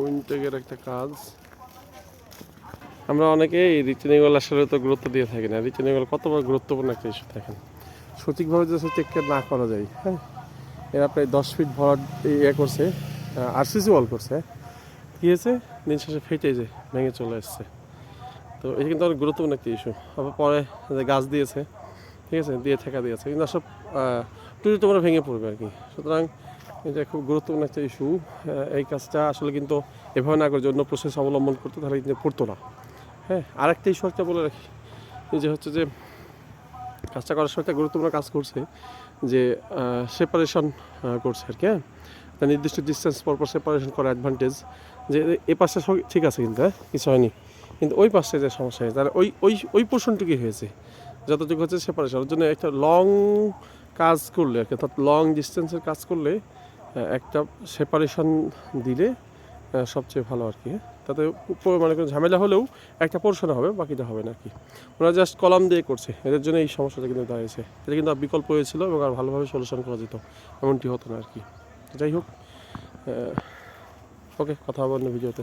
উইনটেকের একটা কাজ। আমরা অনেকেই রিটেনিংওয়াল আসলে তো গুরুত্ব দিয়ে থাকি না। রিটেনিংওয়াল কত বড় গুরুত্বপূর্ণ একটা ইস্যু দেখেন। সঠিকভাবে যদি টেক কেয়ার না করা যায়, হ্যাঁ, এরা প্রায় 10 ফিট ভরাট ইয়ে করছে, আরসিসি ওয়াল করছে, কী হয়েছে, দিন শেষে ফেটে যে ভেঙে চলে এসছে। তো এটা কিন্তু অনেক গুরুত্বপূর্ণ একটা ইস্যু। আবার পরে যে গাছ দিয়েছে, ঠিক আছে, দিয়ে ঠেকা দিয়েছে, কিন্তু সব টুটি তোমরা ভেঙে পড়বে আর কি। সুতরাং এটা খুব গুরুত্বপূর্ণ একটা ইস্যু। এই কাজটা আসলে কিন্তু এভাবে না করে যে অন্য প্রসেস অবলম্বন করতো তাহলে কিন্তু পড়তো না। হ্যাঁ, আরেকটা ইস্যু একটা বলে রাখি, যে হচ্ছে যে কাজটা করার সময় একটা গুরুত্বপূর্ণ কাজ করছে, যে সেপারেশন করছে আর কি। হ্যাঁ, তার নির্দিষ্ট ডিস্টেন্স পরপর সেপারেশন করা অ্যাডভান্টেজ, যে এ পাশটা ঠিক আছে কিন্তু, হ্যাঁ, কিছু হয়নি, কিন্তু ওই পাশে যে সমস্যা হয়েছে তাহলে ওই ওই ওই পোর্শনটুকুই হয়েছে, যতটুকু হচ্ছে সেপারেশন। ওর জন্য একটা লং কাজ করলে আর কি, অর্থাৎ লং ডিস্টেন্সের কাজ করলে একটা সেপারেশন দিলে সবচেয়ে ভালো আর কি। তাতে মানে কোনো ঝামেলা হলেও একটা পোর্শনে হবে, বাকিটা হবে না আর কি। ওরা জাস্ট কলাম দিয়ে করছে, এদের জন্য এই সমস্যাটা কিন্তু দাঁড়িয়েছে। এটা কিন্তু বিকল্প হয়েছিল এবং আর ভালোভাবে সলিউশন করা যেত, এমনটি হতো না আর কি। যাই হোক, ওকে, কথা হবে অন্য ভিডিওতে।